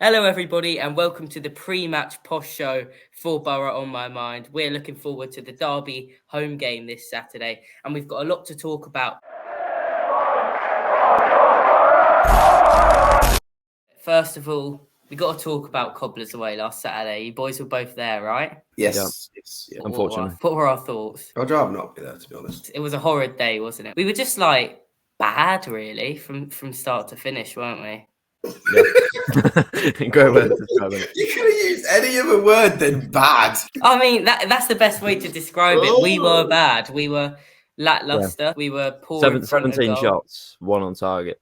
Hello, everybody, and welcome to the pre-match Posh show for Borough on My Mind. We're looking forward to the Derby home game this Saturday, and we've got a lot to talk about. First of all, we got to talk about Cobblers away last Saturday. You boys were both there, right? Yes. Unfortunately. What were our thoughts? I'd rather not be there, to be honest. It was a horrid day, wasn't it? We were just like bad, really, from start to finish, weren't we? Yeah. Great way to describe it. You could have used any other word than bad. I mean, that's the best way to describe it. We were bad. We were lackluster. Yeah. We were poor. 17 shots, 1 on target.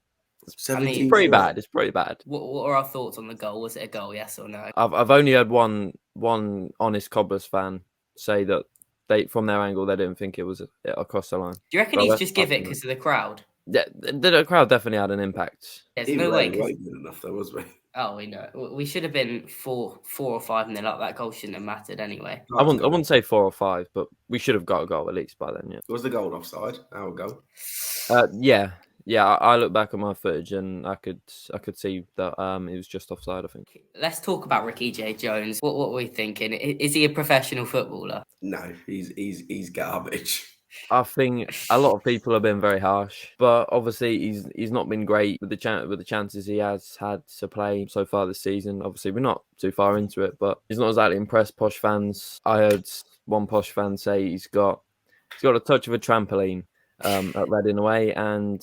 I mean, it's pretty bad. It's pretty bad. What are our thoughts on the goal? Was it a goal, yes or no? I've only heard one honest Cobblers fan say that from their angle they didn't think it was across the line. Do you reckon he's just give it because of the crowd? Yeah, the crowd definitely had an impact. There's no way. We weren't good enough, though, was we? Oh, we know. We should have been 4 or 5-0 up. That goal shouldn't have mattered anyway. I wouldn't say 4 or 5, but we should have got a goal at least by then. Yeah. Was the goal offside? Our goal? Yeah. I look back at my footage and I could see that it was just offside, I think. Let's talk about Ricky J. Jones. What are we thinking? Is he a professional footballer? No, he's garbage. I think a lot of people have been very harsh, but obviously he's not been great with the chances he has had to play so far this season. Obviously, we're not too far into it, but he's not exactly impressed Posh fans. I heard one Posh fan say he's got a touch of a trampoline at Reading away, and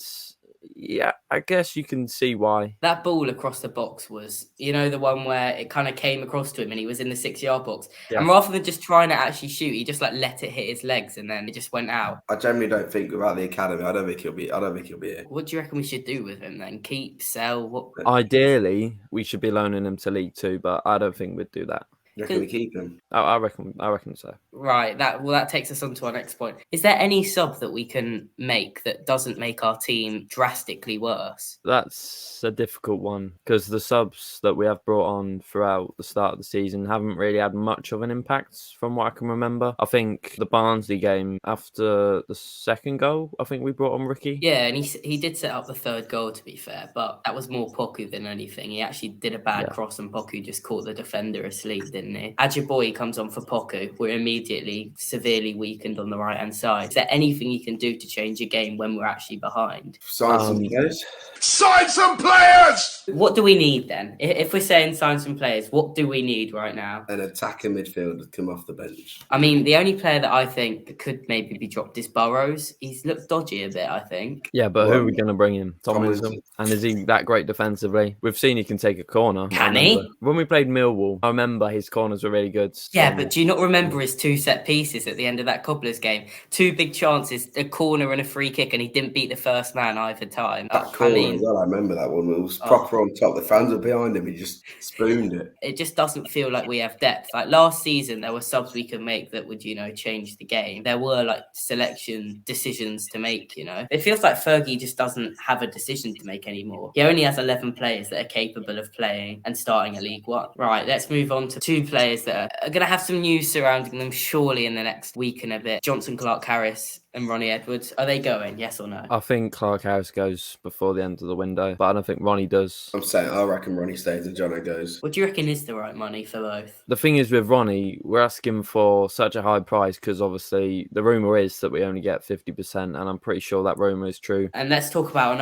yeah, I guess you can see why. That ball across the box was, the one where it kind of came across to him and he was in the 6-yard box. Yeah. And rather than just trying to actually shoot, he just let it hit his legs and then it just went out. I generally don't think about the academy. I don't think he'll be here. What do you reckon we should do with him then? Keep, sell? What? Ideally, we should be loaning him to League Two, but I don't think we'd do that. You reckon we keep him? I reckon so. Right. That takes us on to our next point. Is there any sub that we can make that doesn't make our team drastically worse? That's a difficult one because the subs that we have brought on throughout the start of the season haven't really had much of an impact from what I can remember. I think the Barnsley game after the second goal, I think we brought on Ricky. Yeah, and he did set up the third goal, to be fair, but that was more Poku than anything. He actually did a bad cross and Poku just caught the defender asleep, didn't he? Ajiboye comes on for Poku. We're immediately severely weakened on the right-hand side. Is there anything you can do to change a game when we're actually behind? Sign some players. Sign some players! What do we need then? If we're saying sign some players, what do we need right now? An attacking midfielder to come off the bench. I mean, the only player that I think could maybe be dropped is Burrows. He's looked dodgy a bit, I think. Yeah, but who are we going to bring in? Tomlinson. And is he that great defensively? We've seen he can take a corner. Can he? When we played Millwall, I remember his corners were really good. Yeah, but do you not remember his 2 set pieces at the end of that Cobblers game? 2 big chances, a corner and a free kick, and he didn't beat the first man either time. That corner as well, I remember that one. It was proper on top. The fans were behind him. He just spooned it. It just doesn't feel like we have depth. Like last season, there were subs we could make that would, change the game. There were selection decisions to make, It feels like Fergie just doesn't have a decision to make anymore. He only has 11 players that are capable of playing and starting at League One. Right, let's move on to 2 players that are going to have some news surrounding them surely in the next week and a bit. Johnson Clark-Harris and Ronnie Edwards. Are they going, yes or no? I think Clark-Harris goes before the end of the window, but I don't think Ronnie does. I reckon Ronnie stays and Jono goes. What do you reckon is the right money for both? The thing is with Ronnie, we're asking for such a high price because obviously the rumour is that we only get 50%, and I'm pretty sure that rumour is true. And let's talk about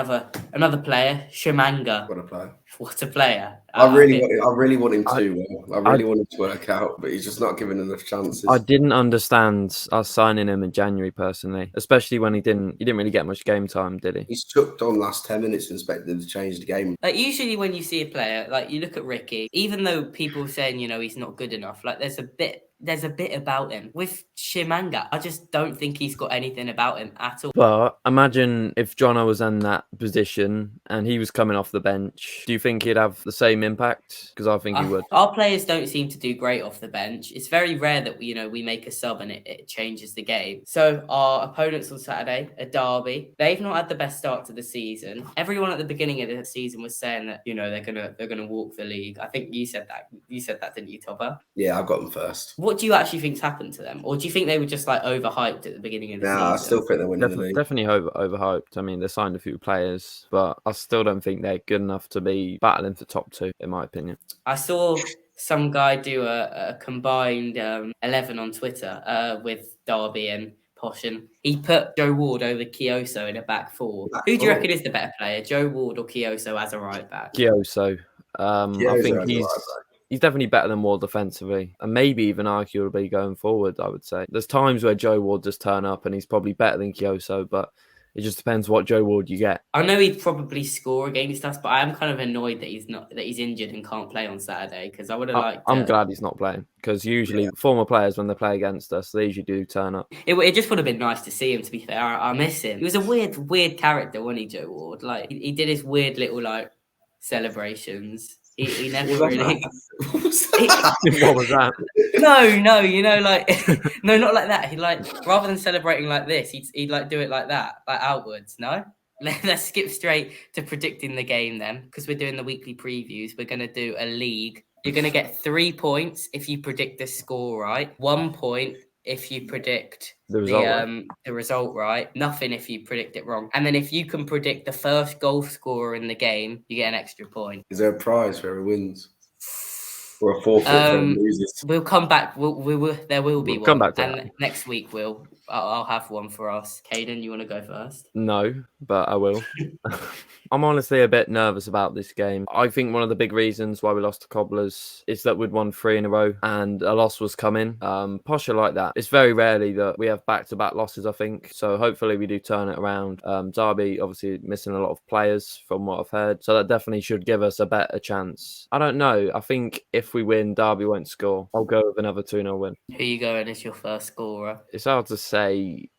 another player, Shimanga. What a player. What a player. I really want him to. I really want him to work out, but he's just not given enough chances. I didn't understand us signing him in January personally, especially when he didn't really get much game time, did he? He's chucked on last 10 minutes and expected to change the game. Usually when you see a player, you look at Ricky, even though people are saying, he's not good enough, there's a bit about him. With Shimanga, I just don't think he's got anything about him at all. But imagine if Jono was in that position and he was coming off the bench. Do you think he'd have the same impact? Because I think he would. Our players don't seem to do great off the bench. It's very rare that we make a sub and it changes the game. So our opponents on Saturday, a Derby, they've not had the best start to the season. Everyone at the beginning of the season was saying that they're gonna walk the league. I think you said that. You said that, didn't you, Topper? Yeah, I've got them first. What What do you actually think's happened to them? Or do you think they were just like overhyped at the beginning of the season? I still think they're winning the league. Definitely overhyped. I mean, they signed a few players, but I still don't think they're good enough to be battling for top 2, in my opinion. I saw some guy do a combined 11 on Twitter with Derby and Posh, and he put Joe Ward over Kioso in a back 4. Who do you reckon is the better player, Joe Ward or Kioso as a right back? Kioso. I think he's definitely better than Ward defensively, and maybe even arguably going forward, I would say. There's times where Joe Ward just turn up and he's probably better than Kioso, but it just depends what Joe Ward you get. I know he'd probably score against us, but I am kind of annoyed that he's injured and can't play on Saturday, because I would have liked. I'm glad he's not playing, because usually former players, when they play against us, they usually do turn up. It just would have been nice to see him. To be fair, I miss him. He was a weird character, wasn't he, Joe Ward? Like he did his weird little like celebrations. He never really. What was that? No, you know, like no, not like that. He like, rather than celebrating like this, he'd like do it like that, like outwards. No, let's skip straight to predicting the game then, because we're doing the weekly previews. We're gonna do a league. You're gonna get 3 points if you predict the score right. 1 point if you predict the result right. Nothing if you predict it wrong. And then if you can predict the first goal scorer in the game, you get an extra point. Is there a prize for whoever wins? Or a forfeit for whoever loses? We'll come back. There will be we'll one. Come back to and that. Next week I'll have one for us. Caden, you want to go first? No, but I will. I'm honestly a bit nervous about this game. I think one of the big reasons why we lost to Cobblers is that we'd won 3 in a row and a loss was coming. Posh are like that. It's very rarely that we have back-to-back losses, I think. So hopefully we do turn it around. Derby, obviously missing a lot of players from what I've heard. So that definitely should give us a better chance. I don't know. I think if we win, Derby won't score. I'll go with another 2-0 win. Who are you going as your first scorer? It's hard to say.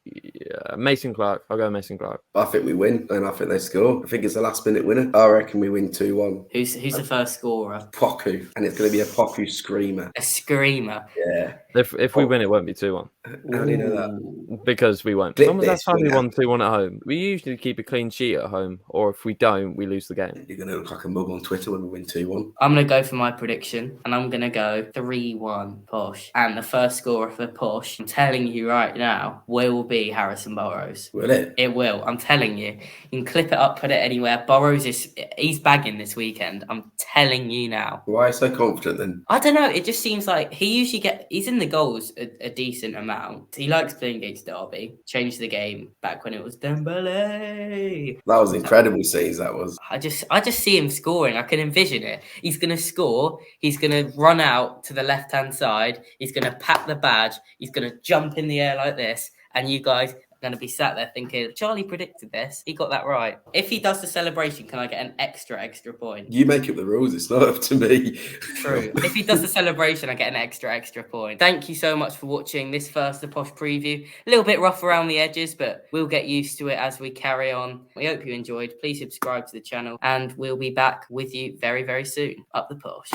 Mason Clark. I'll go Mason Clark. I think we win, and I think they score. I think it's a last-minute winner. I reckon we win 2-1. Who's the first scorer? Poku, and it's going to be a Poku screamer. A screamer. Yeah. If we win, it won't be 2-1. How do you know that? Because we won't. When was that time we won 2-1 at home? We usually keep a clean sheet at home, or if we don't, we lose the game. You're going to look like a mug on Twitter when we win 2-1. I'm going to go for my prediction, and I'm going to go 3-1 Posh. And the first scorer for Posh, I'm telling you right now, will be Harrison Burrows. Will it? It will. I'm telling you. You can clip it up, put it anywhere. Burrows he's bagging this weekend. I'm telling you now. Why are you so confident then? I don't know. It just seems like he's in the goals a decent amount. He likes playing against Derby. Changed the game back when it was Dembele. That was incredible scenes, that was. I just see him scoring. I can envision it. He's going to score. He's going to run out to the left-hand side. He's going to pat the badge. He's going to jump in the air like this. And you guys are going to be sat there thinking, Charlie predicted this. He got that right. If he does the celebration, can I get an extra point? You make up the rules. It's not up to me. True. If he does the celebration, I get an extra point. Thank you so much for watching this first The Posh preview. A little bit rough around the edges, but we'll get used to it as we carry on. We hope you enjoyed. Please subscribe to the channel, and we'll be back with you very, very soon. Up the Posh.